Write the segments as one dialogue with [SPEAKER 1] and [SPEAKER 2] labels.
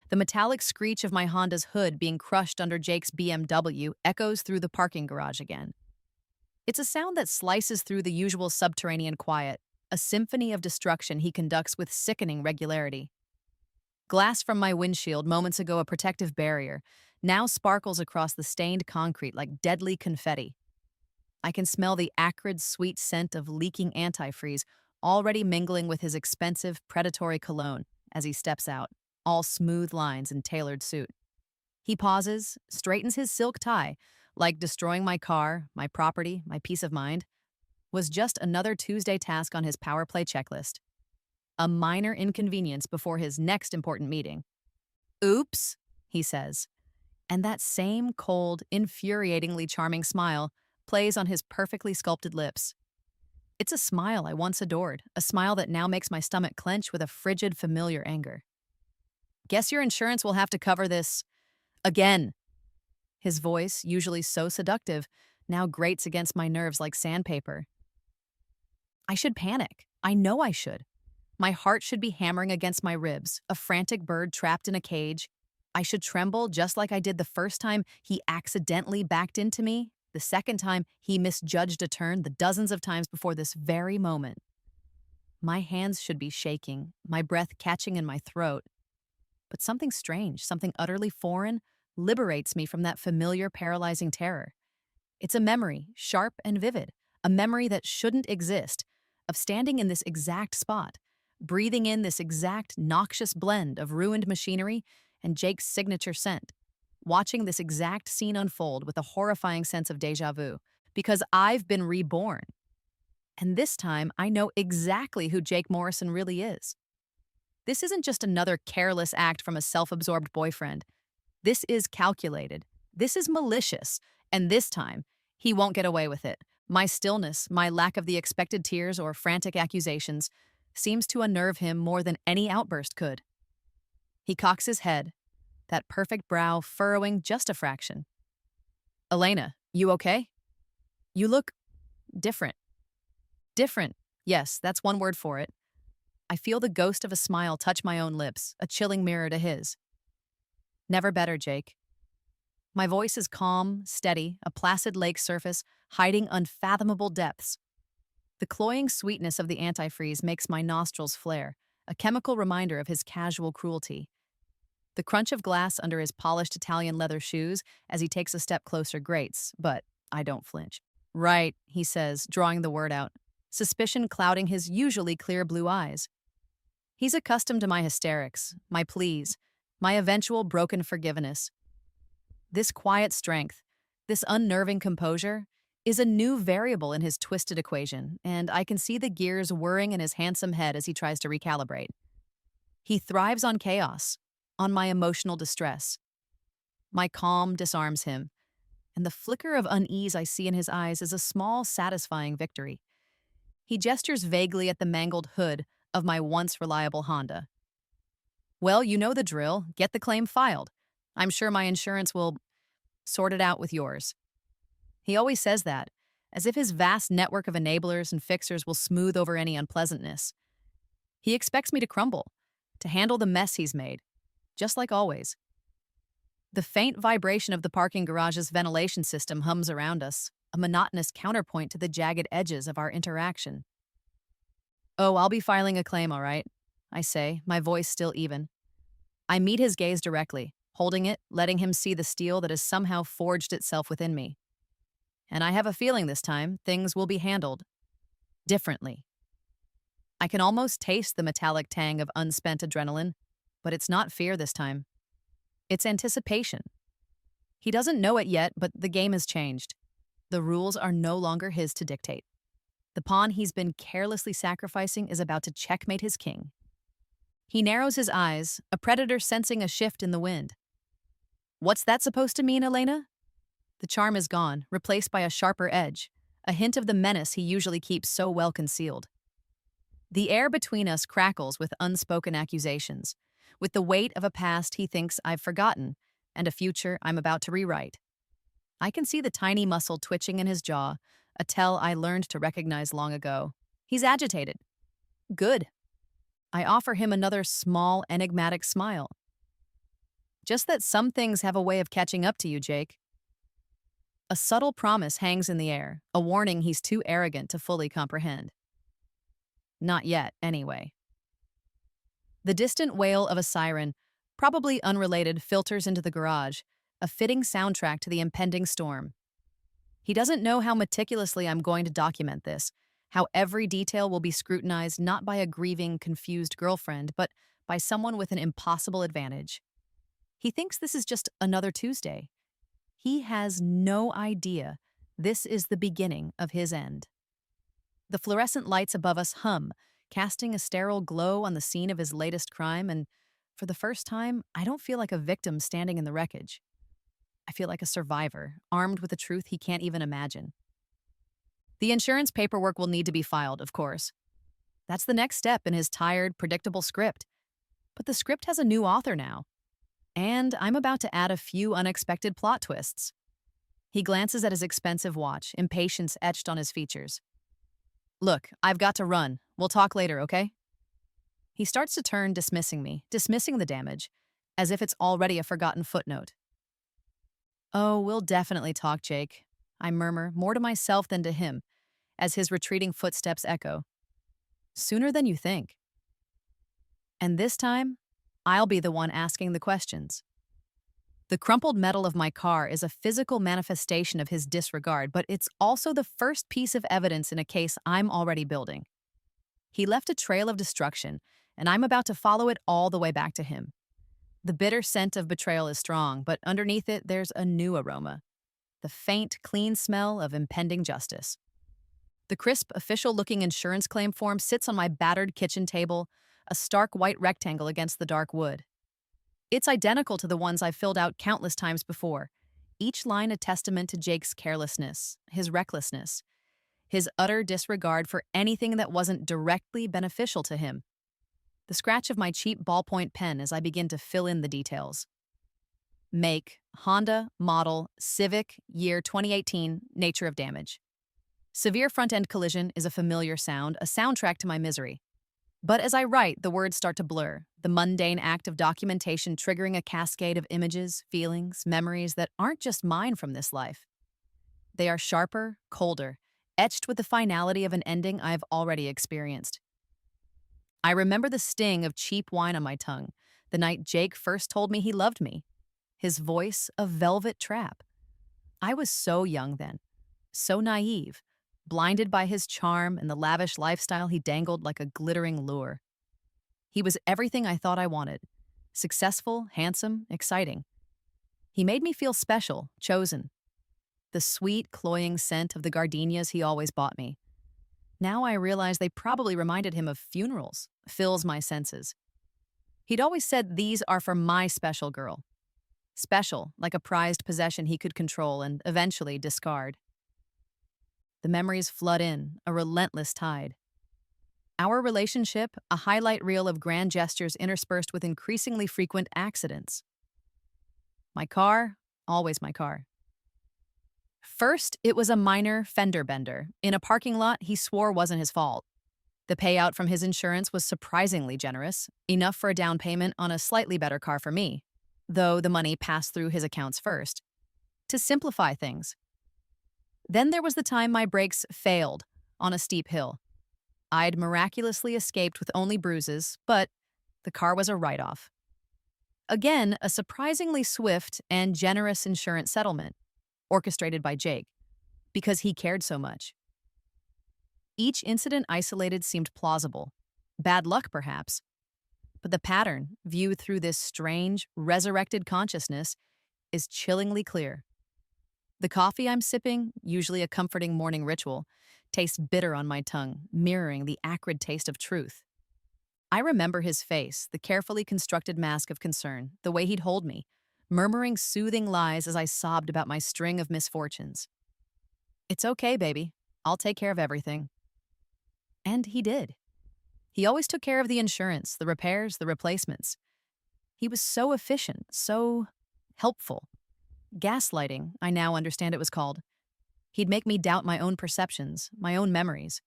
[SPEAKER 1] The metallic screech of my Honda's hood being crushed under Jake's BMW echoes through the parking garage again. It's a sound that slices through the usual subterranean quiet, a symphony of destruction he conducts with sickening regularity. Glass from my windshield, moments ago a protective barrier, now sparkles across the stained concrete like deadly confetti. I can smell the acrid, sweet scent of leaking antifreeze already mingling with his expensive, predatory cologne as he steps out, all smooth lines and tailored suit. He pauses, straightens his silk tie, like destroying my car, my property, my peace of mind, was just another Tuesday task on his power play checklist. A minor inconvenience before his next important meeting. Oops, he says. And that same cold, infuriatingly charming smile plays on his perfectly sculpted lips. It's a smile I once adored, a smile that now makes my stomach clench with a frigid, familiar anger. Guess your insurance will have to cover this again. His voice, usually so seductive, now grates against my nerves like sandpaper. I should panic. I know I should. My heart should be hammering against my ribs, a frantic bird trapped in a cage. I should tremble just like I did the first time he accidentally backed into me, the second time he misjudged a turn, the dozens of times before this very moment. My hands should be shaking, my breath catching in my throat. But something strange, something utterly foreign, liberates me from that familiar, paralyzing terror. It's a memory, sharp and vivid, a memory that shouldn't exist, of standing in this exact spot, breathing in this exact noxious blend of ruined machinery and Jake's signature scent, watching this exact scene unfold with a horrifying sense of déjà vu, because I've been reborn. And this time, I know exactly who Jake Morrison really is. This isn't just another careless act from a self-absorbed boyfriend. This is calculated. This is malicious. And this time, he won't get away with it. My stillness, my lack of the expected tears or frantic accusations, seems to unnerve him more than any outburst could. He cocks his head, that perfect brow furrowing just a fraction. Elena, you okay? You look different. Different. Yes, that's one word for it. I feel the ghost of a smile touch my own lips, a chilling mirror to his. Never better, Jake. My voice is calm, steady, a placid lake surface, hiding unfathomable depths. The cloying sweetness of the antifreeze makes my nostrils flare, a chemical reminder of his casual cruelty. The crunch of glass under his polished Italian leather shoes as he takes a step closer grates, but I don't flinch. Right, he says, drawing the word out, suspicion clouding his usually clear blue eyes. He's accustomed to my hysterics, my pleas, my eventual broken forgiveness. This quiet strength, this unnerving composure, is a new variable in his twisted equation, and I can see the gears whirring in his handsome head as he tries to recalibrate. He thrives on chaos, on my emotional distress. My calm disarms him, and the flicker of unease I see in his eyes is a small, satisfying victory. He gestures vaguely at the mangled hood of my once reliable Honda. Well, you know the drill. Get the claim filed. I'm sure my insurance will sort it out with yours. He always says that, as if his vast network of enablers and fixers will smooth over any unpleasantness. He expects me to crumble, to handle the mess he's made, just like always. The faint vibration of the parking garage's ventilation system hums around us, a monotonous counterpoint to the jagged edges of our interaction. Oh, I'll be filing a claim, all right, I say, my voice still even. I meet his gaze directly, holding it, letting him see the steel that has somehow forged itself within me. And I have a feeling this time things will be handled differently. I can almost taste the metallic tang of unspent adrenaline, but it's not fear this time. It's anticipation. He doesn't know it yet, but the game has changed. The rules are no longer his to dictate. The pawn he's been carelessly sacrificing is about to checkmate his king. He narrows his eyes, a predator sensing a shift in the wind. What's that supposed to mean, Elena? The charm is gone, replaced by a sharper edge, a hint of the menace he usually keeps so well concealed. The air between us crackles with unspoken accusations, with the weight of a past he thinks I've forgotten and a future I'm about to rewrite. I can see the tiny muscle twitching in his jaw, a tell I learned to recognize long ago. He's agitated. Good. I offer him another small, enigmatic smile. Just that some things have a way of catching up to you, Jake. A subtle promise hangs in the air, a warning he's too arrogant to fully comprehend. Not yet, anyway. The distant wail of a siren, probably unrelated, filters into the garage, a fitting soundtrack to the impending storm. He doesn't know how meticulously I'm going to document this, how every detail will be scrutinized not by a grieving, confused girlfriend, but by someone with an impossible advantage. He thinks this is just another Tuesday. He has no idea this is the beginning of his end. The fluorescent lights above us hum, casting a sterile glow on the scene of his latest crime, and for the first time, I don't feel like a victim standing in the wreckage. I feel like a survivor, armed with a truth he can't even imagine. The insurance paperwork will need to be filed, of course. That's the next step in his tired, predictable script. But the script has a new author now. And I'm about to add a few unexpected plot twists. He glances at his expensive watch, impatience etched on his features. Look, I've got to run. We'll talk later, okay? He starts to turn, dismissing me, dismissing the damage, as if it's already a forgotten footnote. Oh, we'll definitely talk, Jake, I murmur, more to myself than to him, as his retreating footsteps echo. Sooner than you think. And this time, I'll be the one asking the questions. The crumpled metal of my car is a physical manifestation of his disregard, but it's also the first piece of evidence in a case I'm already building. He left a trail of destruction, and I'm about to follow it all the way back to him. The bitter scent of betrayal is strong, but underneath it, there's a new aroma. The faint, clean smell of impending justice. The crisp, official-looking insurance claim form sits on my battered kitchen table, a stark white rectangle against the dark wood. It's identical to the ones I've filled out countless times before, each line a testament to Jake's carelessness, his recklessness, his utter disregard for anything that wasn't directly beneficial to him. The scratch of my cheap ballpoint pen as I begin to fill in the details. Make, Honda, model, Civic, year 2018, nature of damage. Severe front-end collision is a familiar sound, a soundtrack to my misery. But as I write, the words start to blur, the mundane act of documentation triggering a cascade of images, feelings, memories that aren't just mine from this life. They are sharper, colder, etched with the finality of an ending I've already experienced. I remember the sting of cheap wine on my tongue, the night Jake first told me he loved me. His voice, a velvet trap. I was so young then, so naive, blinded by his charm and the lavish lifestyle he dangled like a glittering lure. He was everything I thought I wanted. Successful, handsome, exciting. He made me feel special, chosen. The sweet, cloying scent of the gardenias he always bought me. Now I realize they probably reminded him of funerals, fills my senses. He'd always said these are for my special girl. Special, like a prized possession he could control and eventually discard. The memories flood in, a relentless tide. Our relationship, a highlight reel of grand gestures interspersed with increasingly frequent accidents. My car, always my car. First, it was a minor fender bender. In a parking lot he swore wasn't his fault. The payout from his insurance was surprisingly generous, enough for a down payment on a slightly better car for me, though the money passed through his accounts first. To simplify things. Then there was the time my brakes failed on a steep hill. I'd miraculously escaped with only bruises, but the car was a write-off. Again, a surprisingly swift and generous insurance settlement, orchestrated by Jake, because he cared so much. Each incident isolated seemed plausible. Bad luck, perhaps. But the pattern, viewed through this strange, resurrected consciousness, is chillingly clear. The coffee I'm sipping, usually a comforting morning ritual, tastes bitter on my tongue, mirroring the acrid taste of truth. I remember his face, the carefully constructed mask of concern, the way he'd hold me, murmuring soothing lies as I sobbed about my string of misfortunes. It's okay, baby. I'll take care of everything. And he did. He always took care of the insurance, the repairs, the replacements. He was so efficient, so helpful. Gaslighting, I now understand it was called. He'd make me doubt my own perceptions, my own memories.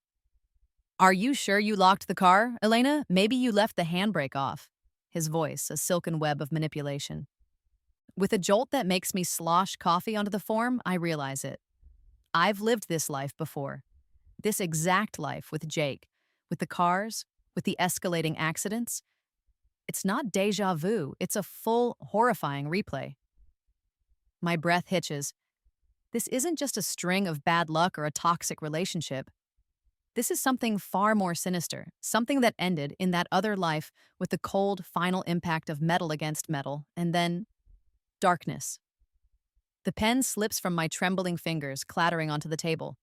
[SPEAKER 1] Are you sure you locked the car, Elena? Maybe you left the handbrake off. His voice, a silken web of manipulation. With a jolt that makes me slosh coffee onto the form, I realize it. I've lived this life before. This exact life with Jake, with the cars, with the escalating accidents. It's not deja vu, it's a full, horrifying replay. My breath hitches. This isn't just a string of bad luck or a toxic relationship. This is something far more sinister, something that ended in that other life with the cold, final impact of metal against metal, and then darkness. The pen slips from my trembling fingers, clattering onto the table.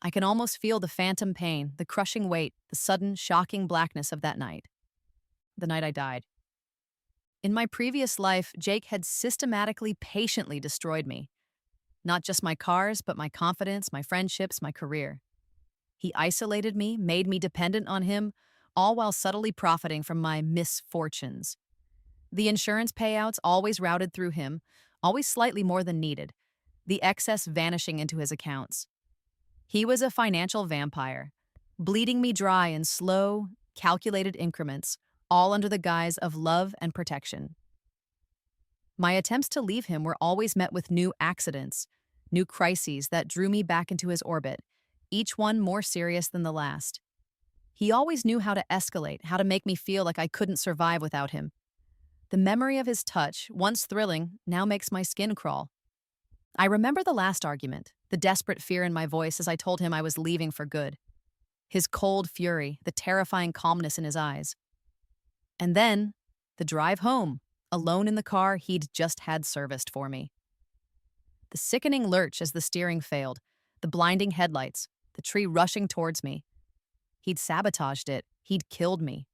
[SPEAKER 1] I can almost feel the phantom pain, the crushing weight, the sudden, shocking blackness of that night. The night I died. In my previous life, Jake had systematically, patiently destroyed me. Not just my cars, but my confidence, my friendships, my career. He isolated me, made me dependent on him, all while subtly profiting from my misfortunes. The insurance payouts always routed through him, always slightly more than needed, the excess vanishing into his accounts. He was a financial vampire, bleeding me dry in slow, calculated increments, all under the guise of love and protection. My attempts to leave him were always met with new accidents, new crises that drew me back into his orbit, each one more serious than the last. He always knew how to escalate, how to make me feel like I couldn't survive without him. The memory of his touch, once thrilling, now makes my skin crawl. I remember the last argument, the desperate fear in my voice as I told him I was leaving for good. His cold fury, the terrifying calmness in his eyes. And then, the drive home, alone in the car he'd just had serviced for me. The sickening lurch as the steering failed, the blinding headlights, the tree rushing towards me. He'd sabotaged it, he'd killed me.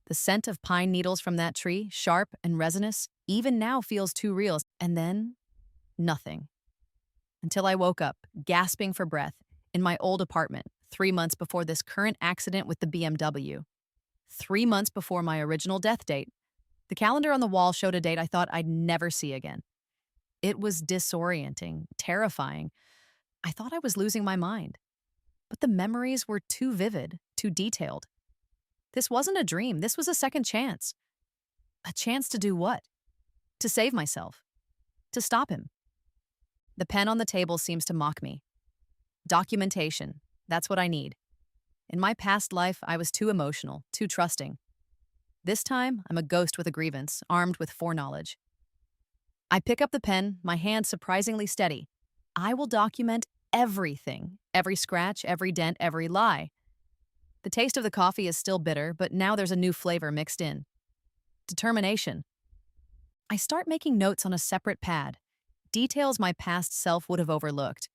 [SPEAKER 1] The scent of pine needles from that tree, sharp and resinous, even now feels too real. And then, nothing. Until I woke up, gasping for breath, in my old apartment, 3 months before this current accident with the BMW. 3 months before my original death date. The calendar on the wall showed a date I thought I'd never see again. It was disorienting, terrifying. I thought I was losing my mind. But the memories were too vivid, too detailed. This wasn't a dream, this was a second chance. A chance to do what? To save myself. To stop him. The pen on the table seems to mock me. Documentation, that's what I need. In my past life, I was too emotional, too trusting. This time, I'm a ghost with a grievance, armed with foreknowledge. I pick up the pen, my hand surprisingly steady. I will document everything, every scratch, every dent, every lie. The taste of the coffee is still bitter, but now there's a new flavor mixed in. Determination. I start making notes on a separate pad, details my past self would have overlooked.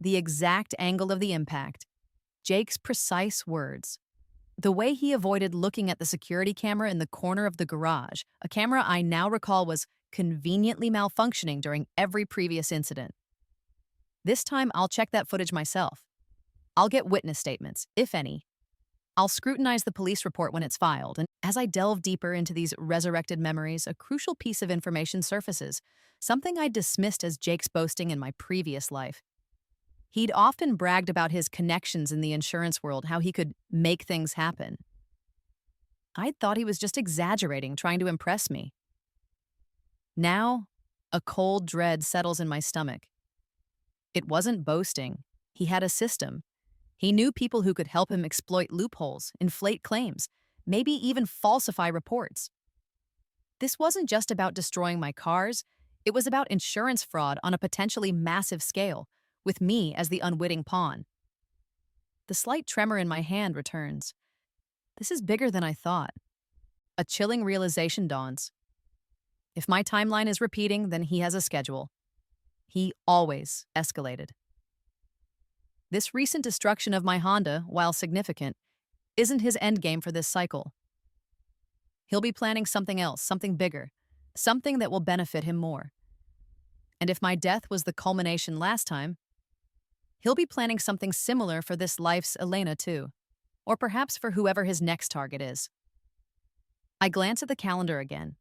[SPEAKER 1] The exact angle of the impact. Jake's precise words. The way he avoided looking at the security camera in the corner of the garage, a camera I now recall was conveniently malfunctioning during every previous incident. This time, I'll check that footage myself. I'll get witness statements, if any. I'll scrutinize the police report when it's filed, and as I delve deeper into these resurrected memories, a crucial piece of information surfaces, something I dismissed as Jake's boasting in my previous life. He'd often bragged about his connections in the insurance world, how he could make things happen. I'd thought he was just exaggerating, trying to impress me. Now, a cold dread settles in my stomach. It wasn't boasting. He had a system. He knew people who could help him exploit loopholes, inflate claims, maybe even falsify reports. This wasn't just about destroying my cars. It was about insurance fraud on a potentially massive scale, with me as the unwitting pawn. The slight tremor in my hand returns. This is bigger than I thought. A chilling realization dawns. If my timeline is repeating, then he has a schedule. He always escalated. This recent destruction of my Honda, while significant, isn't his endgame for this cycle. He'll be planning something else, something bigger, something that will benefit him more. And if my death was the culmination last time, he'll be planning something similar for this life's Elena too, or perhaps for whoever his next target is. I glance at the calendar again.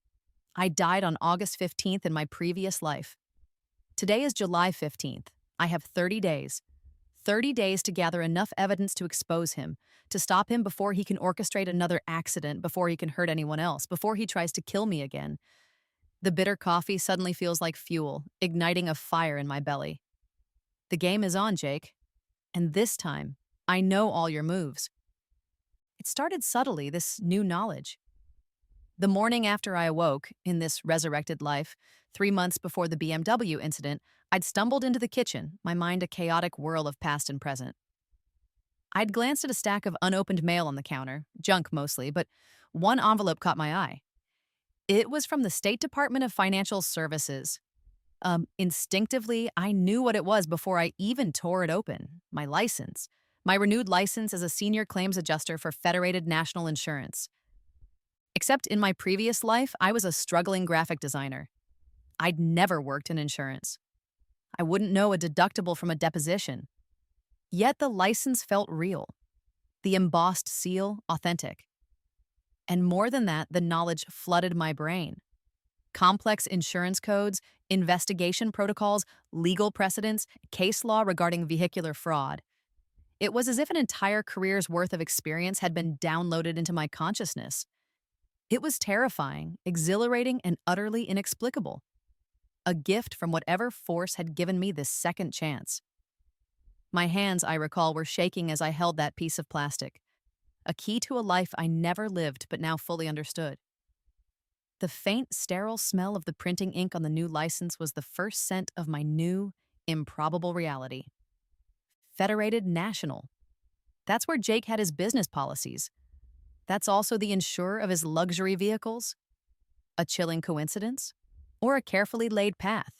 [SPEAKER 1] I died on August 15th in my previous life. Today is July 15th. I have 30 days. 30 days to gather enough evidence to expose him, to stop him before he can orchestrate another accident, before he can hurt anyone else, before he tries to kill me again. The bitter coffee suddenly feels like fuel, igniting a fire in my belly. The game is on, Jake. And this time, I know all your moves. It started subtly, this new knowledge. The morning after I awoke, in this resurrected life, 3 months before the BMW incident, I'd stumbled into the kitchen, my mind a chaotic whirl of past and present. I'd glanced at a stack of unopened mail on the counter, junk mostly, but one envelope caught my eye. It was from the State Department of Financial Services. Instinctively, I knew what it was before I even tore it open. My license. My renewed license as a senior claims adjuster for Federated National Insurance. Except in my previous life, I was a struggling graphic designer. I'd never worked in insurance. I wouldn't know a deductible from a deposition. Yet the license felt real. The embossed seal, authentic. And more than that, the knowledge flooded my brain. Complex insurance codes, investigation protocols, legal precedents, case law regarding vehicular fraud. It was as if an entire career's worth of experience had been downloaded into my consciousness. It was terrifying, exhilarating, and utterly inexplicable. A gift from whatever force had given me this second chance. My hands, I recall, were shaking as I held that piece of plastic. A key to a life I never lived but now fully understood. The faint, sterile smell of the printing ink on the new license was the first scent of my new, improbable reality. Federated National. That's where Jake had his business policies. That's also the insurer of his luxury vehicles. A chilling coincidence? Or a carefully laid path?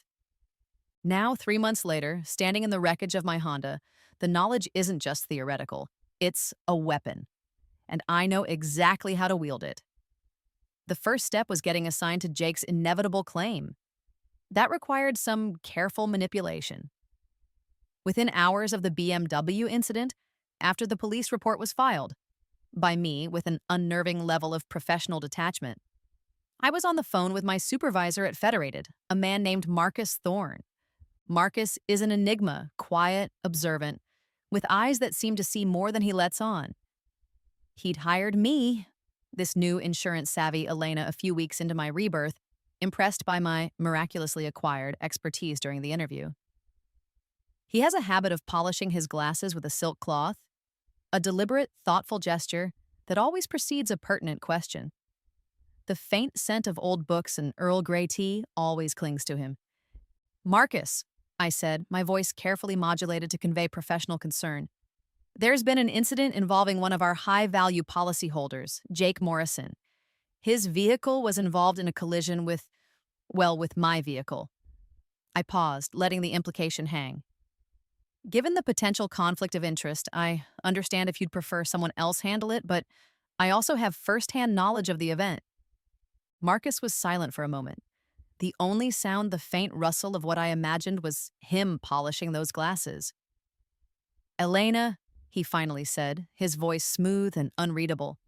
[SPEAKER 1] Now, 3 months later, standing in the wreckage of my Honda, the knowledge isn't just theoretical. It's a weapon. And I know exactly how to wield it. The first step was getting assigned to Jake's inevitable claim. That required some careful manipulation. Within hours of the BMW incident, after the police report was filed, by me with an unnerving level of professional detachment, I was on the phone with my supervisor at Federated, a man named Marcus Thorne. Marcus is an enigma, quiet, observant, with eyes that seem to see more than he lets on. He'd hired me, this new insurance-savvy Elena, a few weeks into my rebirth, impressed by my miraculously acquired expertise during the interview. He has a habit of polishing his glasses with a silk cloth, a deliberate, thoughtful gesture that always precedes a pertinent question. The faint scent of old books and Earl Grey tea always clings to him. "Marcus," I said, my voice carefully modulated to convey professional concern. "There's been an incident involving one of our high-value policyholders, Jake Morrison. His vehicle was involved in a collision with my vehicle." I paused, letting the implication hang. "Given the potential conflict of interest, I understand if you'd prefer someone else handle it, but I also have first-hand knowledge of the event." Marcus was silent for a moment. The only sound, the faint rustle of what I imagined, was him polishing those glasses. "Elena," he finally said, his voice smooth and unreadable,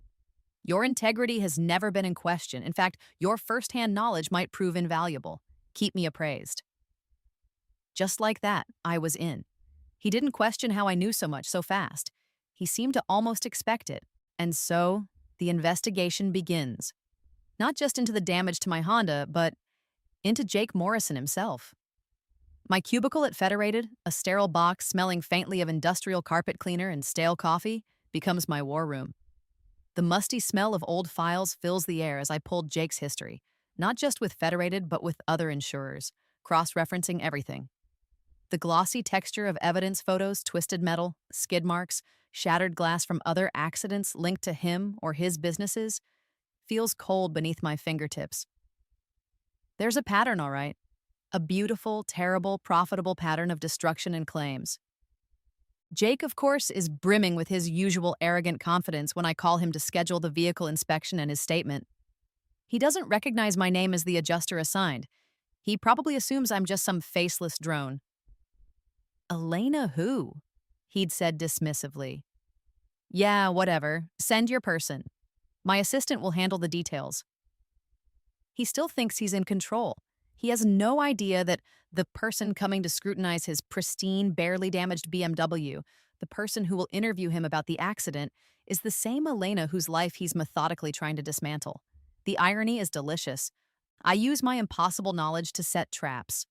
[SPEAKER 1] "your integrity has never been in question. In fact, your first-hand knowledge might prove invaluable. Keep me appraised." Just like that, I was in. He didn't question how I knew so much so fast. He seemed to almost expect it. And so, the investigation begins. Not just into the damage to my Honda, but into Jake Morrison himself. My cubicle at Federated, a sterile box smelling faintly of industrial carpet cleaner and stale coffee, becomes my war room. The musty smell of old files fills the air as I pulled Jake's history, not just with Federated, but with other insurers, cross-referencing everything. The glossy texture of evidence photos, twisted metal, skid marks, shattered glass from other accidents linked to him or his businesses, feels cold beneath my fingertips. There's a pattern, all right. A beautiful, terrible, profitable pattern of destruction and claims. Jake, of course, is brimming with his usual arrogant confidence when I call him to schedule the vehicle inspection and his statement. He doesn't recognize my name as the adjuster assigned. He probably assumes I'm just some faceless drone. "Elena who?" he'd said dismissively. "Yeah, whatever. Send your person. My assistant will handle the details." He still thinks he's in control. He has no idea that the person coming to scrutinize his pristine, barely damaged BMW, the person who will interview him about the accident, is the same Elena whose life he's methodically trying to dismantle. The irony is delicious. I use my impossible knowledge to set traps.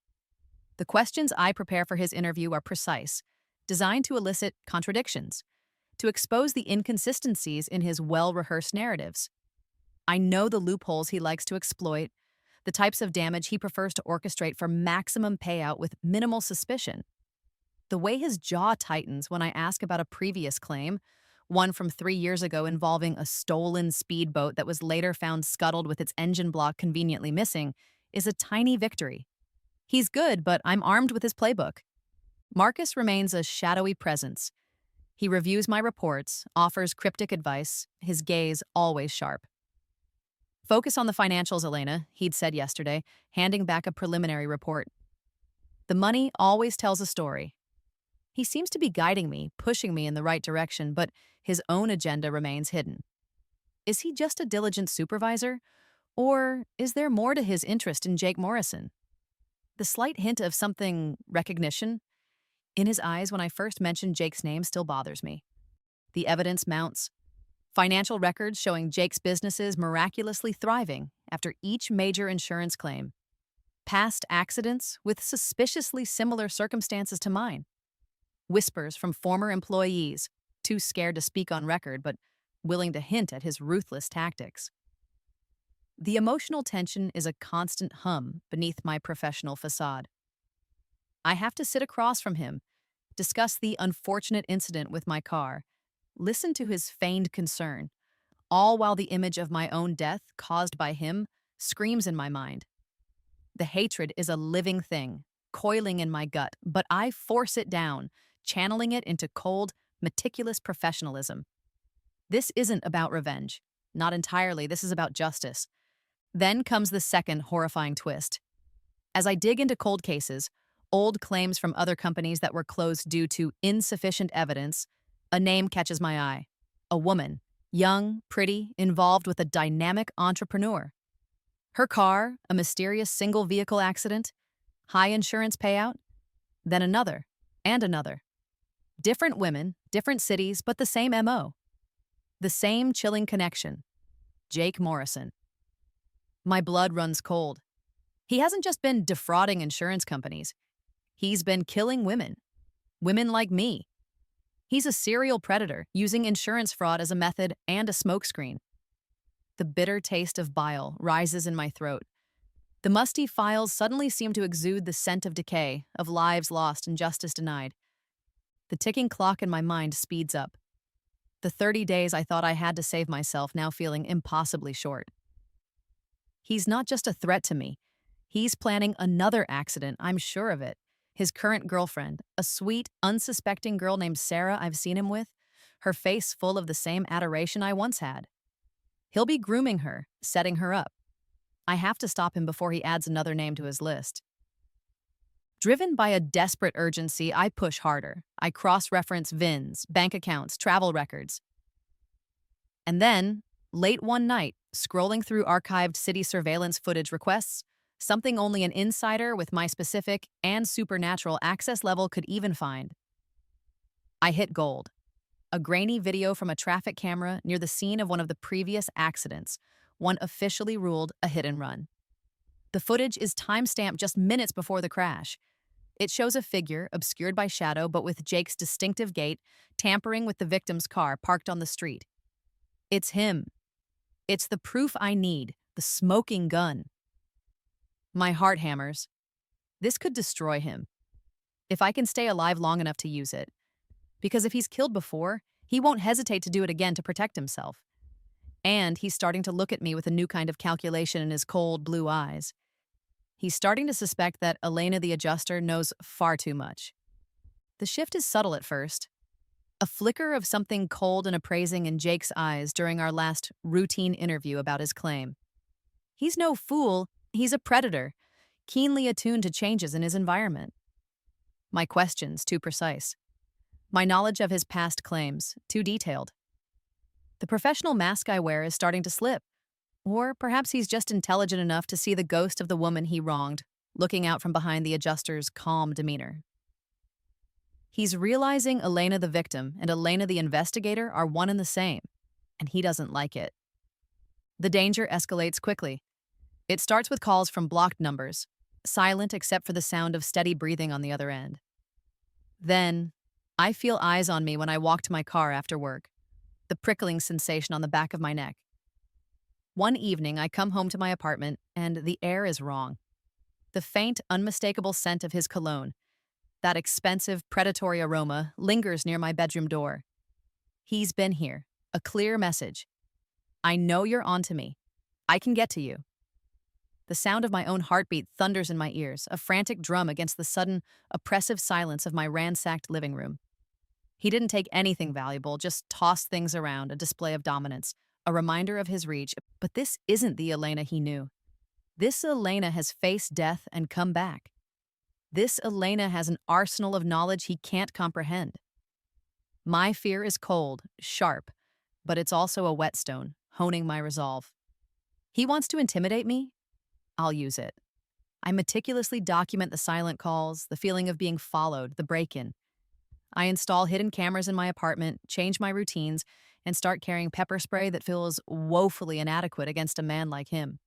[SPEAKER 1] The questions I prepare for his interview are precise, designed to elicit contradictions, to expose the inconsistencies in his well-rehearsed narratives. I know the loopholes he likes to exploit, the types of damage he prefers to orchestrate for maximum payout with minimal suspicion. The way his jaw tightens when I ask about a previous claim, one from 3 years ago involving a stolen speedboat that was later found scuttled with its engine block conveniently missing, is a tiny victory. He's good, but I'm armed with his playbook. Marcus remains a shadowy presence. He reviews my reports, offers cryptic advice, his gaze always sharp. Focus on the financials, Elena, he'd said yesterday, handing back a preliminary report. The money always tells a story. He seems to be guiding me, pushing me in the right direction, but his own agenda remains hidden. Is he just a diligent supervisor? Or is there more to his interest in Jake Morrison? The slight hint of something recognition in his eyes when I first mentioned Jake's name still bothers me. The evidence mounts. Financial records showing Jake's businesses miraculously thriving after each major insurance claim. Past accidents with suspiciously similar circumstances to mine. Whispers from former employees, too scared to speak on record but willing to hint at his ruthless tactics. The emotional tension is a constant hum beneath my professional facade. I have to sit across from him, discuss the unfortunate incident with my car, listen to his feigned concern, all while the image of my own death caused by him screams in my mind. The hatred is a living thing, coiling in my gut, but I force it down, channeling it into cold, meticulous professionalism. This isn't about revenge. Not entirely, this is about justice. Then comes the second horrifying twist. As I dig into cold cases, old claims from other companies that were closed due to insufficient evidence, a name catches my eye. A woman, young, pretty, involved with a dynamic entrepreneur. Her car, a mysterious single-vehicle accident, high insurance payout, then another, and another. Different women, different cities, but the same MO. The same chilling connection. Jake Morrison. My blood runs cold. He hasn't just been defrauding insurance companies. He's been killing women. Women like me. He's a serial predator, using insurance fraud as a method and a smokescreen. The bitter taste of bile rises in my throat. The musty files suddenly seem to exude the scent of decay, of lives lost and justice denied. The ticking clock in my mind speeds up. The 30 days I thought I had to save myself now feeling impossibly short. He's not just a threat to me. He's planning another accident, I'm sure of it. His current girlfriend, a sweet, unsuspecting girl named Sarah I've seen him with, her face full of the same adoration I once had. He'll be grooming her, setting her up. I have to stop him before he adds another name to his list. Driven by a desperate urgency, I push harder. I cross-reference VINs, bank accounts, travel records. And then, late one night, scrolling through archived city surveillance footage requests, something only an insider with my specific and supernatural access level could even find. I hit gold. A grainy video from a traffic camera near the scene of one of the previous accidents, one officially ruled a hit and run. The footage is timestamped just minutes before the crash. It shows a figure, obscured by shadow but with Jake's distinctive gait, tampering with the victim's car parked on the street. It's him. It's the proof I need, the smoking gun. My heart hammers. This could destroy him. If I can stay alive long enough to use it. Because if he's killed before, he won't hesitate to do it again to protect himself. And he's starting to look at me with a new kind of calculation in his cold blue eyes. He's starting to suspect that Elena the adjuster knows far too much. The shift is subtle at first. A flicker of something cold and appraising in Jake's eyes during our last routine interview about his claim. He's no fool, he's a predator, keenly attuned to changes in his environment. My questions too precise. My knowledge of his past claims too detailed. The professional mask I wear is starting to slip. Or perhaps he's just intelligent enough to see the ghost of the woman he wronged, looking out from behind the adjuster's calm demeanor. He's realizing Elena the victim and Elena the investigator are one and the same, and he doesn't like it. The danger escalates quickly. It starts with calls from blocked numbers, silent except for the sound of steady breathing on the other end. Then, I feel eyes on me when I walk to my car after work, the prickling sensation on the back of my neck. One evening, I come home to my apartment, and the air is wrong. The faint, unmistakable scent of his cologne, that expensive, predatory aroma, lingers near my bedroom door. He's been here. A clear message. I know you're onto me. I can get to you. The sound of my own heartbeat thunders in my ears, a frantic drum against the sudden, oppressive silence of my ransacked living room. He didn't take anything valuable, just tossed things around, a display of dominance, a reminder of his reach. But this isn't the Elena he knew. This Elena has faced death and come back. This Elena has an arsenal of knowledge he can't comprehend. My fear is cold, sharp, but it's also a whetstone, honing my resolve. He wants to intimidate me? I'll use it. I meticulously document the silent calls, the feeling of being followed, the break-in. I install hidden cameras in my apartment, change my routines, and start carrying pepper spray that feels woefully inadequate against a man like him.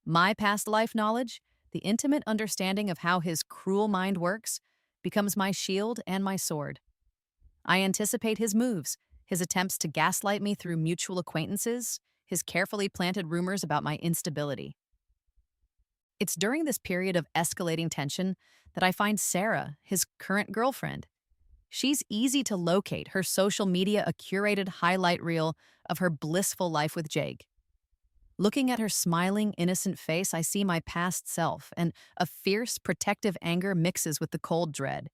[SPEAKER 1] My past life knowledge, the intimate understanding of how his cruel mind works, becomes my shield and my sword. I anticipate his moves, his attempts to gaslight me through mutual acquaintances, his carefully planted rumors about my instability. It's during this period of escalating tension that I find Sarah, his current girlfriend. She's easy to locate, her social media a curated highlight reel of her blissful life with Jake. Looking at her smiling, innocent face, I see my past self, and a fierce, protective anger mixes with the cold dread.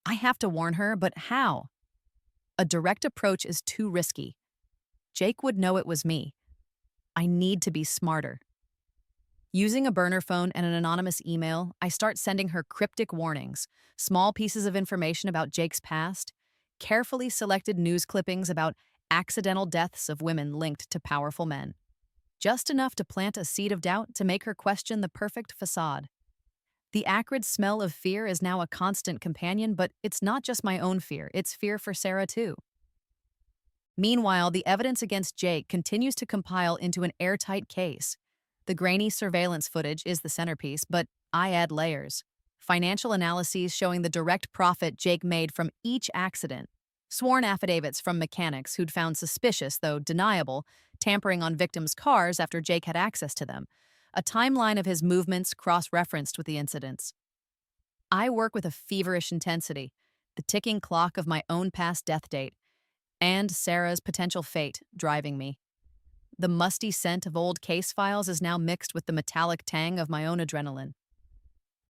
[SPEAKER 1] I have to warn her, but how? A direct approach is too risky. Jake would know it was me. I need to be smarter. Using a burner phone and an anonymous email, I start sending her cryptic warnings, small pieces of information about Jake's past, carefully selected news clippings about accidental deaths of women linked to powerful men. Just enough to plant a seed of doubt to make her question the perfect facade. The acrid smell of fear is now a constant companion, but it's not just my own fear, it's fear for Sarah too. Meanwhile, the evidence against Jake continues to compile into an airtight case. The grainy surveillance footage is the centerpiece, but I add layers. Financial analyses showing the direct profit Jake made from each accident. Sworn affidavits from mechanics who'd found suspicious, though deniable, tampering on victims' cars after Jake had access to them. A timeline of his movements cross-referenced with the incidents. I work with a feverish intensity, the ticking clock of my own past death date, and Sarah's potential fate driving me. The musty scent of old case files is now mixed with the metallic tang of my own adrenaline.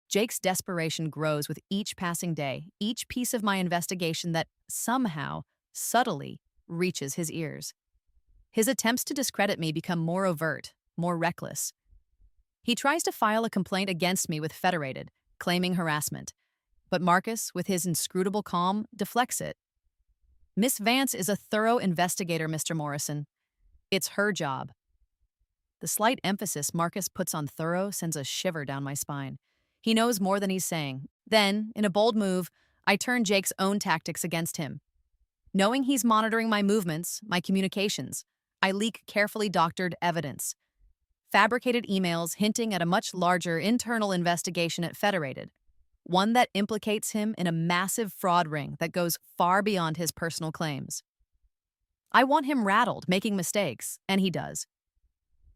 [SPEAKER 1] Jake's desperation grows with each passing day, each piece of my investigation that somehow, subtly, reaches his ears. His attempts to discredit me become more overt, more reckless. He tries to file a complaint against me with Federated, claiming harassment. But Marcus, with his inscrutable calm, deflects it. Miss Vance is a thorough investigator, Mr. Morrison. It's her job. The slight emphasis Marcus puts on thorough sends a shiver down my spine. He knows more than he's saying. Then, in a bold move, I turn Jake's own tactics against him. Knowing he's monitoring my movements, my communications, I leak carefully doctored evidence. Fabricated emails hinting at a much larger internal investigation at Federated. One that implicates him in a massive fraud ring that goes far beyond his personal claims. I want him rattled, making mistakes, and he does.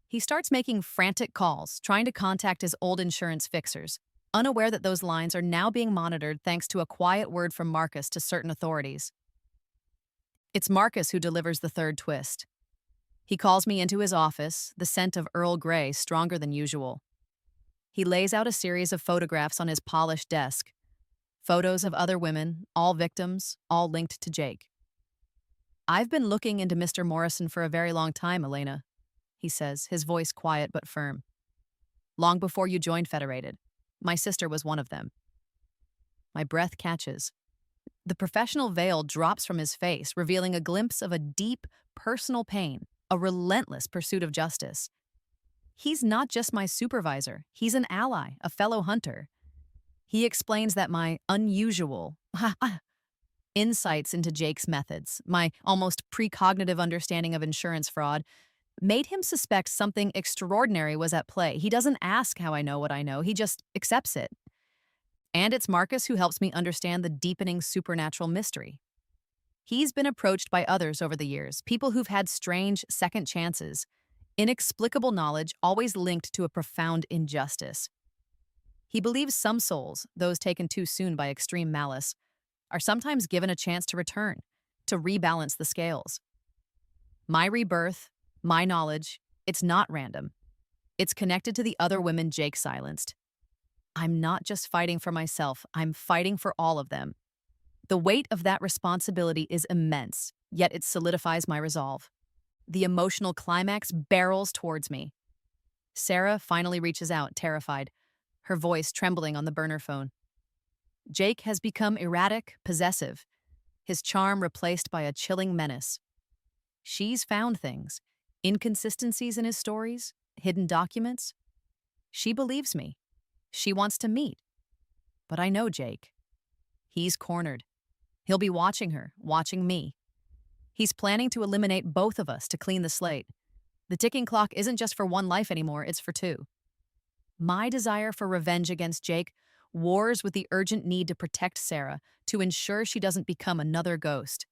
[SPEAKER 1] He starts making frantic calls, trying to contact his old insurance fixers, unaware that those lines are now being monitored thanks to a quiet word from Marcus to certain authorities. It's Marcus who delivers the third twist. He calls me into his office, the scent of Earl Grey stronger than usual. He lays out a series of photographs on his polished desk. Photos of other women, all victims, all linked to Jake. I've been looking into Mr. Morrison for a very long time, Elena, he says, his voice quiet but firm. Long before you joined Federated. My sister was one of them. My breath catches. The professional veil drops from his face, revealing a glimpse of a deep, personal pain, a relentless pursuit of justice. He's not just my supervisor, he's an ally, a fellow hunter. He explains that my unusual insights into Jake's methods, my almost precognitive understanding of insurance fraud, made him suspect something extraordinary was at play. He doesn't ask how I know what I know, he just accepts it. And it's Marcus who helps me understand the deepening supernatural mystery. He's been approached by others over the years, people who've had strange second chances, inexplicable knowledge always linked to a profound injustice. He believes some souls, those taken too soon by extreme malice, are sometimes given a chance to return, to rebalance the scales. My rebirth, my knowledge, it's not random. It's connected to the other women Jake silenced. I'm not just fighting for myself, I'm fighting for all of them. The weight of that responsibility is immense, yet it solidifies my resolve. The emotional climax barrels towards me. Sarah finally reaches out, terrified, her voice trembling on the burner phone. Jake has become erratic, possessive, his charm replaced by a chilling menace. She's found things, inconsistencies in his stories, hidden documents. She believes me. She wants to meet. But I know Jake. He's cornered. He'll be watching her, watching me. He's planning to eliminate both of us to clean the slate. The ticking clock isn't just for one life anymore, it's for two. My desire for revenge against Jake wars with the urgent need to protect Sarah, to ensure she doesn't become another ghost.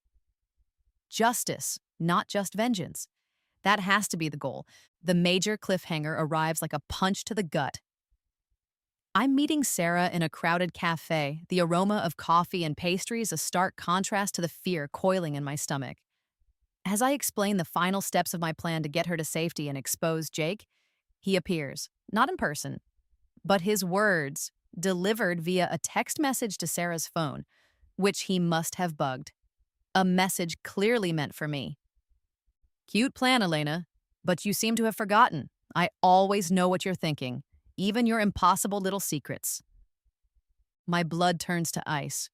[SPEAKER 1] Justice, not just vengeance. That has to be the goal. The major cliffhanger arrives like a punch to the gut. I'm meeting Sarah in a crowded cafe, the aroma of coffee and pastries a stark contrast to the fear coiling in my stomach. As I explain the final steps of my plan to get her to safety and expose Jake, he appears, not in person, but his words, delivered via a text message to Sarah's phone, which he must have bugged. A message clearly meant for me. Cute plan, Elena, but you seem to have forgotten. I always know what you're thinking, even your impossible little secrets. My blood turns to ice.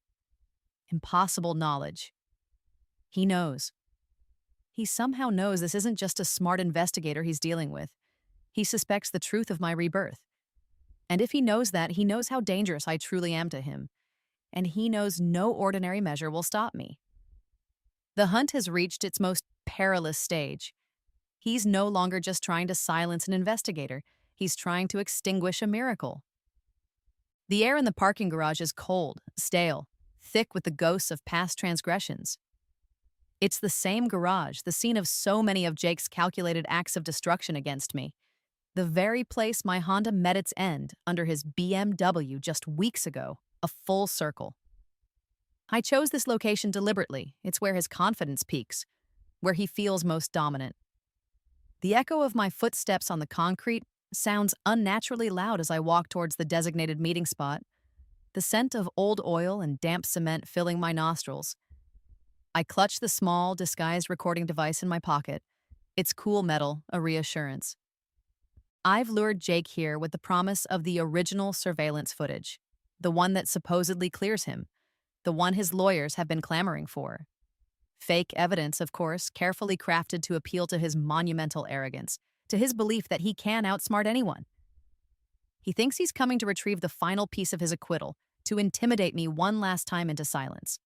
[SPEAKER 1] Impossible knowledge. He knows. He somehow knows this isn't just a smart investigator he's dealing with. He suspects the truth of my rebirth. And if he knows that, he knows how dangerous I truly am to him. And he knows no ordinary measure will stop me. The hunt has reached its most perilous stage. He's no longer just trying to silence an investigator. He's trying to extinguish a miracle. The air in the parking garage is cold, stale, thick with the ghosts of past transgressions. It's the same garage, the scene of so many of Jake's calculated acts of destruction against me. The very place my Honda met its end under his BMW just weeks ago, a full circle. I chose this location deliberately. It's where his confidence peaks, where he feels most dominant. The echo of my footsteps on the concrete sounds unnaturally loud as I walk towards the designated meeting spot, the scent of old oil and damp cement filling my nostrils. I clutch the small, disguised recording device in my pocket. It's cool metal, a reassurance. I've lured Jake here with the promise of the original surveillance footage, the one that supposedly clears him, the one his lawyers have been clamoring for. Fake evidence, of course, carefully crafted to appeal to his monumental arrogance, to his belief that he can outsmart anyone. He thinks he's coming to retrieve the final piece of his acquittal, to intimidate me one last time into silence.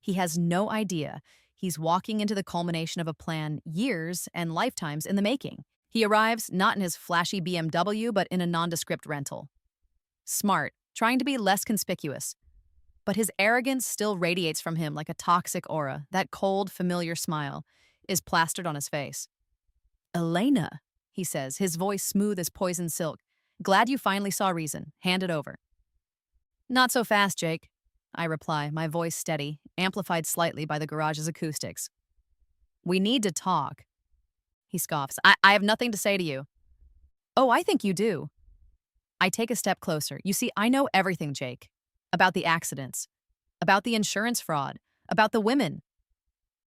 [SPEAKER 1] He has no idea he's walking into the culmination of a plan years and lifetimes in the making. He arrives not in his flashy BMW, but in a nondescript rental. Smart, trying to be less conspicuous. But his arrogance still radiates from him like a toxic aura. That cold, familiar smile is plastered on his face. Elena, he says, his voice smooth as poison silk. Glad you finally saw reason. Hand it over. Not so fast, Jake, I reply, my voice steady, amplified slightly by the garage's acoustics. We need to talk. He scoffs. I have nothing to say to you. Oh, I think you do. I take a step closer. You see, I know everything, Jake. About the accidents. About the insurance fraud. About the women.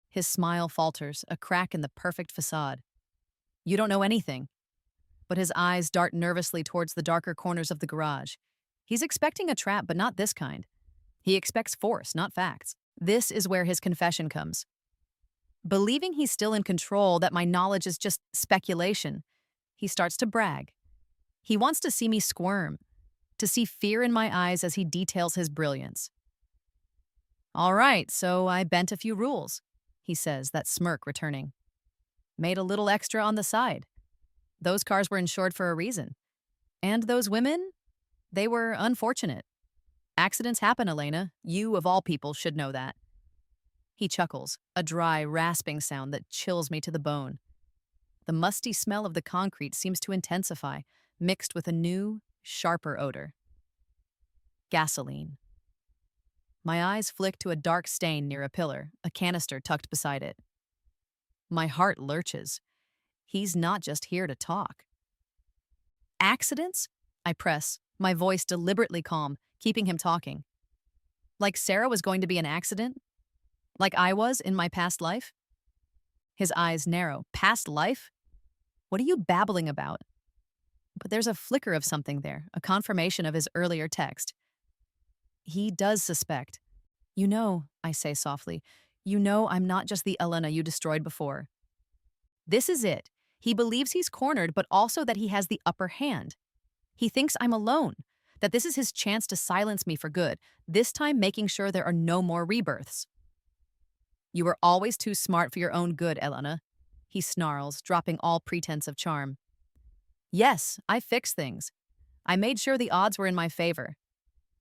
[SPEAKER 1] His smile falters, a crack in the perfect facade. You don't know anything. But his eyes dart nervously towards the darker corners of the garage. He's expecting a trap, but not this kind. He expects force, not facts. This is where his confession comes. Believing he's still in control, that my knowledge is just speculation, he starts to brag. He wants to see me squirm, to see fear in my eyes as he details his brilliance. All right, so I bent a few rules, he says, that smirk returning. made a little extra on the side. Those cars were insured for a reason. And those women? They were unfortunate. Accidents happen, Elena. You, of all people, should know that. He chuckles, a dry, rasping sound that chills me to the bone. The musty smell of the concrete seems to intensify, mixed with a new, sharper odor. Gasoline. My eyes flick to a dark stain near a pillar, a canister tucked beside it. My heart lurches. He's not just here to talk. Accidents? I press, my voice deliberately calm, keeping him talking. Like Sarah was going to be an accident? Like I was in my past life? His eyes narrow. Past life? What are you babbling about? But there's a flicker of something there, a confirmation of his earlier text. He does suspect. You know, I say softly, you know I'm not just the Elena you destroyed before. This is it. He believes he's cornered, but also that he has the upper hand. He thinks I'm alone, that this is his chance to silence me for good, this time making sure there are no more rebirths. You were always too smart for your own good, Elena, he snarls, dropping all pretense of charm. Yes, I fixed things. I made sure the odds were in my favor.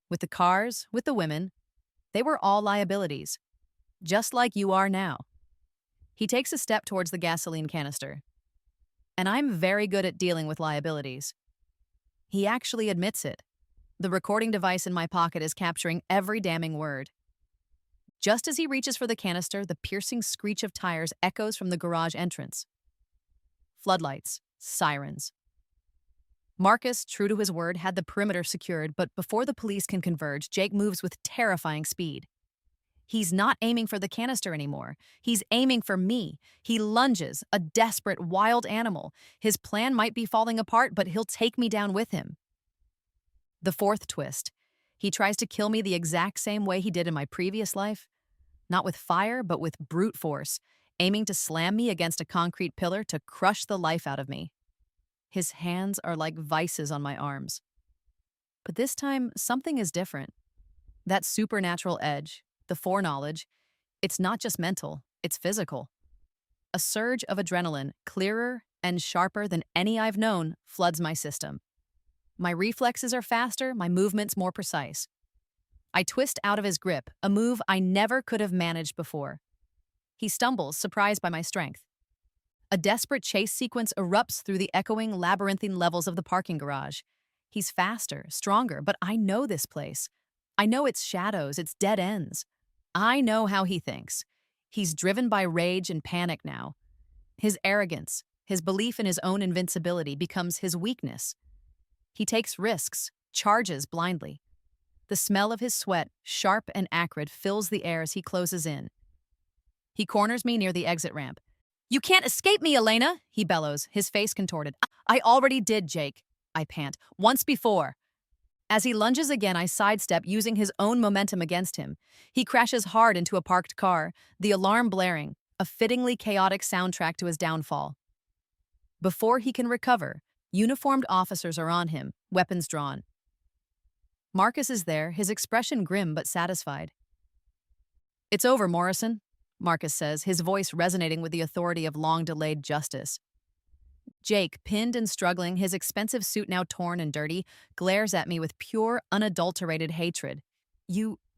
[SPEAKER 1] With the cars, with the women, they were all liabilities, just like you are now. He takes a step towards the gasoline canister. And I'm very good at dealing with liabilities. He actually admits it. The recording device in my pocket is capturing every damning word. Just as he reaches for the canister, the piercing screech of tires echoes from the garage entrance. Floodlights, sirens. Marcus, true to his word, had the perimeter secured, but before the police can converge, Jake moves with terrifying speed. He's not aiming for the canister anymore. He's aiming for me. He lunges, a desperate, wild animal. His plan might be falling apart, but he'll take me down with him. The fourth twist. He tries to kill me the exact same way he did in my previous life. Not with fire, but with brute force, aiming to slam me against a concrete pillar to crush the life out of me. His hands are like vices on my arms. But this time, something is different. That supernatural edge, the foreknowledge, it's not just mental, it's physical. A surge of adrenaline, clearer and sharper than any I've known, floods my system. My reflexes are faster, my movements more precise. I twist out of his grip, a move I never could have managed before. He stumbles, surprised by my strength. A desperate chase sequence erupts through the echoing, labyrinthine levels of the parking garage. He's faster, stronger, but I know this place. I know its shadows, its dead ends. I know how he thinks. He's driven by rage and panic now. His arrogance, his belief in his own invincibility becomes his weakness. He takes risks, charges blindly. The smell of his sweat, sharp and acrid, fills the air as he closes in. He corners me near the exit ramp. "You can't escape me, Elena," he bellows, his face contorted. "I already did, Jake," I pant. "Once before." As he lunges again, I sidestep, using his own momentum against him. He crashes hard into a parked car, the alarm blaring, a fittingly chaotic soundtrack to his downfall. Before he can recover, uniformed officers are on him, weapons drawn. Marcus is there, his expression grim but satisfied. "It's over, Morrison," Marcus says, his voice resonating with the authority of long-delayed justice. Jake, pinned and struggling, his expensive suit now torn and dirty, glares at me with pure, unadulterated hatred.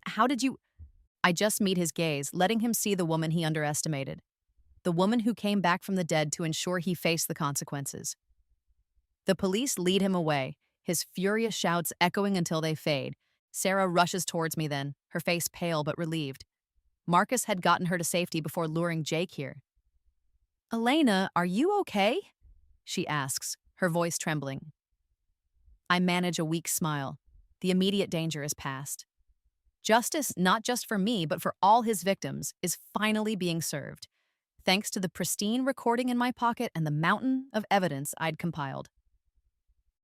[SPEAKER 1] How did you... I just meet his gaze, letting him see the woman he underestimated. The woman who came back from the dead to ensure he faced the consequences. The police lead him away, his furious shouts echoing until they fade. Sarah rushes towards me then, her face pale but relieved. Marcus had gotten her to safety before luring Jake here. "Elena, are you okay?" she asks, her voice trembling. I manage a weak smile. The immediate danger is past. Justice, not just for me, but for all his victims, is finally being served, thanks to the pristine recording in my pocket and the mountain of evidence I'd compiled.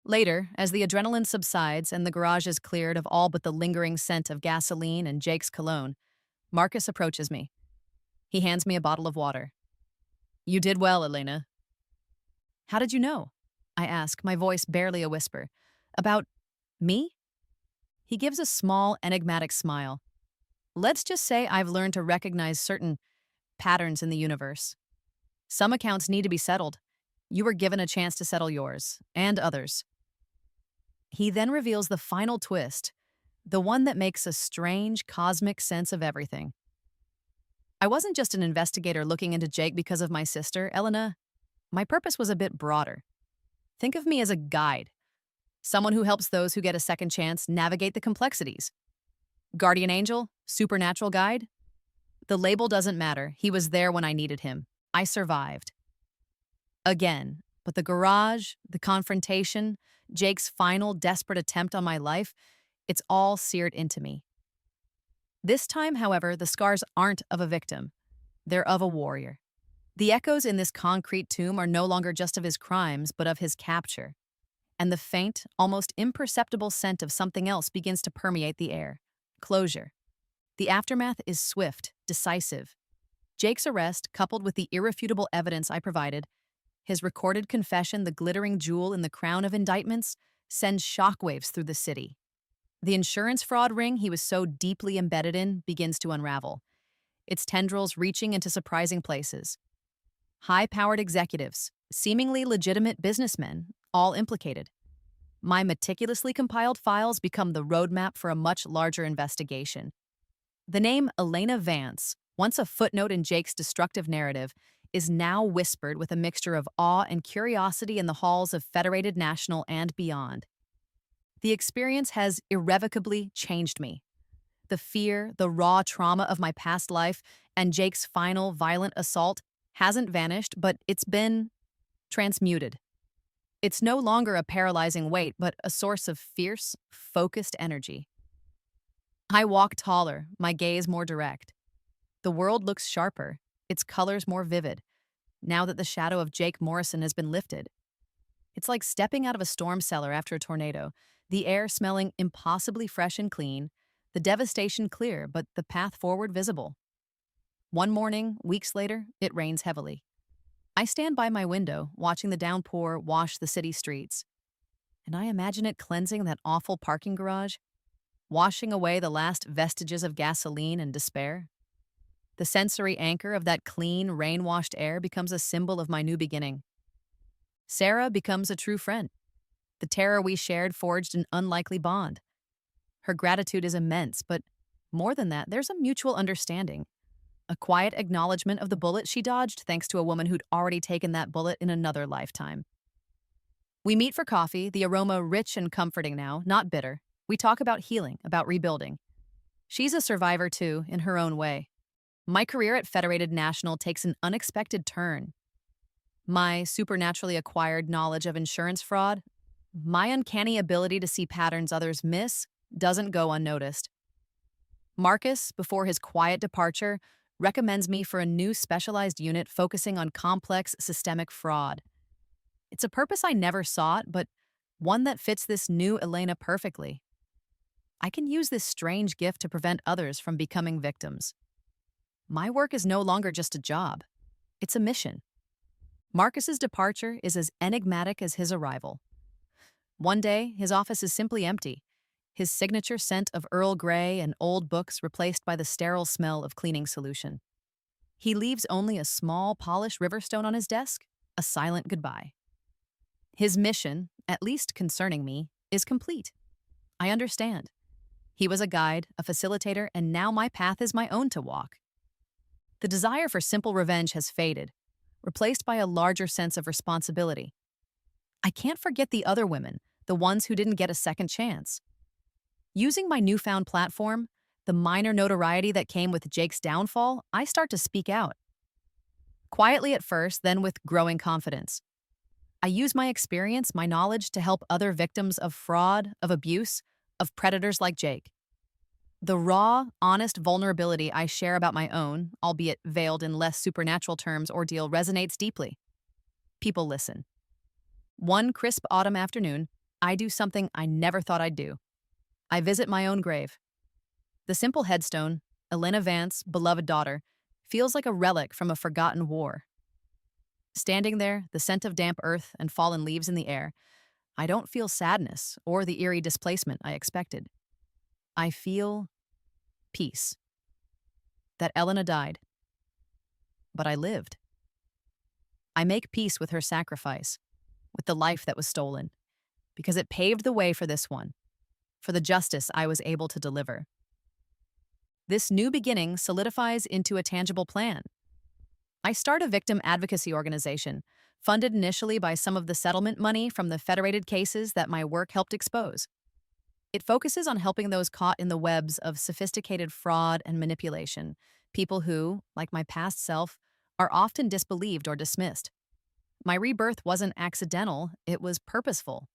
[SPEAKER 1] Later, as the adrenaline subsides and the garage is cleared of all but the lingering scent of gasoline and Jake's cologne, Marcus approaches me. He hands me a bottle of water. "You did well, Elena." "How did you know?" I ask, my voice barely a whisper. "About me?" He gives a small, enigmatic smile. "Let's just say I've learned to recognize certain patterns in the universe. Some accounts need to be settled. You were given a chance to settle yours, and others. He then reveals the final twist, the one that makes a strange cosmic sense of everything. I wasn't just an investigator looking into Jake because of my sister, Elena. My purpose was a bit broader. Think of me as a guide, someone who helps those who get a second chance navigate the complexities. Guardian angel, supernatural guide. The label doesn't matter. He was there when I needed him. I survived. Again, but the garage, the confrontation, Jake's final desperate attempt on my life, it's all seared into me. This time, however, the scars aren't of a victim. They're of a warrior. The echoes in this concrete tomb are no longer just of his crimes, but of his capture. And the faint, almost imperceptible scent of something else begins to permeate the air. Closure. The aftermath is swift, decisive. Jake's arrest, coupled with the irrefutable evidence I provided, his recorded confession, the glittering jewel in the crown of indictments, sends shockwaves through the city. The insurance fraud ring he was so deeply embedded in begins to unravel, its tendrils reaching into surprising places. High-powered executives, seemingly legitimate businessmen, all implicated. My meticulously compiled files become the roadmap for a much larger investigation. The name Elena Vance, once a footnote in Jake's destructive narrative, is now whispered with a mixture of awe and curiosity in the halls of Federated National and beyond. The experience has irrevocably changed me. The fear, the raw trauma of my past life, and Jake's final violent assault hasn't vanished, but it's been transmuted. It's no longer a paralyzing weight, but a source of fierce, focused energy. I walk taller, my gaze more direct. The world looks sharper, its colors more vivid, now that the shadow of Jake Morrison has been lifted. It's like stepping out of a storm cellar after a tornado, the air smelling impossibly fresh and clean, the devastation clear, but the path forward visible. One morning, weeks later, it rains heavily. I stand by my window, watching the downpour wash the city streets. And I imagine it cleansing that awful parking garage, washing away the last vestiges of gasoline and despair. The sensory anchor of that clean, rain-washed air becomes a symbol of my new beginning. Sarah becomes a true friend. The terror we shared forged an unlikely bond. Her gratitude is immense, but more than that, there's a mutual understanding. A quiet acknowledgement of the bullet she dodged thanks to a woman who'd already taken that bullet in another lifetime. We meet for coffee, the aroma rich and comforting now, not bitter. We talk about healing, about rebuilding. She's a survivor too, in her own way. My career at Federated National takes an unexpected turn. My supernaturally acquired knowledge of insurance fraud, my uncanny ability to see patterns others miss, doesn't go unnoticed. Marcus, before his quiet departure, recommends me for a new specialized unit focusing on complex systemic fraud. It's a purpose I never sought, but one that fits this new Elena perfectly. I can use this strange gift to prevent others from becoming victims. My work is no longer just a job. It's a mission. Marcus's departure is as enigmatic as his arrival. One day, his office is simply empty, his signature scent of Earl Grey and old books replaced by the sterile smell of cleaning solution. He leaves only a small polished riverstone on his desk, a silent goodbye. His mission, at least concerning me, is complete. I understand. He was a guide, a facilitator, and now my path is my own to walk. The desire for simple revenge has faded, replaced by a larger sense of responsibility. I can't forget the other women, the ones who didn't get a second chance. Using my newfound platform, the minor notoriety that came with Jake's downfall, I start to speak out. Quietly at first, then with growing confidence. I use my experience, my knowledge to help other victims of fraud, of abuse, of predators like Jake. The raw, honest vulnerability I share about my own, albeit veiled in less supernatural terms, ordeal resonates deeply. People listen. One crisp autumn afternoon, I do something I never thought I'd do. I visit my own grave. The simple headstone, Elena Vance, beloved daughter, feels like a relic from a forgotten war. Standing there, the scent of damp earth and fallen leaves in the air, I don't feel sadness or the eerie displacement I expected. I feel peace. That Elena died. But I lived. I make peace with her sacrifice, with the life that was stolen, because it paved the way for this one, for the justice I was able to deliver. This new beginning solidifies into a tangible plan. I start a victim advocacy organization, funded initially by some of the settlement money from the federated cases that my work helped expose. It focuses on helping those caught in the webs of sophisticated fraud and manipulation, people who, like my past self, are often disbelieved or dismissed. My rebirth wasn't accidental, it was purposeful.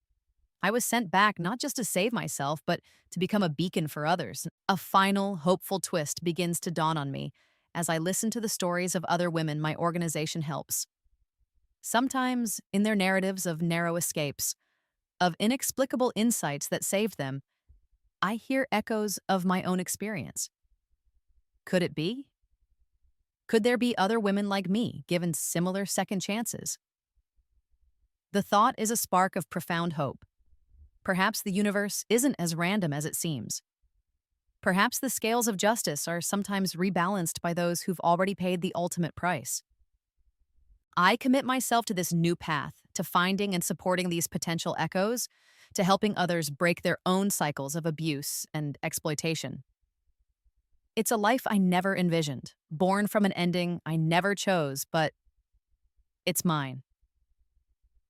[SPEAKER 1] I was sent back not just to save myself, but to become a beacon for others. A final, hopeful twist begins to dawn on me as I listen to the stories of other women my organization helps. Sometimes, in their narratives of narrow escapes, of inexplicable insights that saved them, I hear echoes of my own experience. Could it be? Could there be other women like me given similar second chances? The thought is a spark of profound hope. Perhaps the universe isn't as random as it seems. Perhaps the scales of justice are sometimes rebalanced by those who've already paid the ultimate price. I commit myself to this new path, to finding and supporting these potential echoes, to helping others break their own cycles of abuse and exploitation. It's a life I never envisioned, born from an ending I never chose, but it's mine.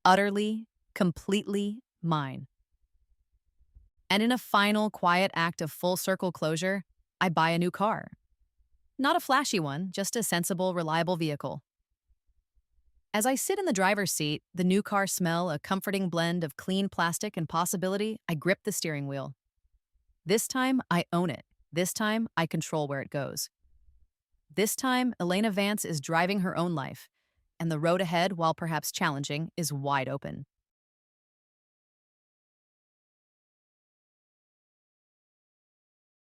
[SPEAKER 1] Utterly, completely mine. And in a final, quiet act of full circle closure, I buy a new car. Not a flashy one, just a sensible, reliable vehicle. As I sit in the driver's seat, the new car smell a comforting blend of clean plastic and possibility, I grip the steering wheel. This time, I own it. This time, I control where it goes. This time, Elena Vance is driving her own life, and the road ahead, while perhaps challenging, is wide open.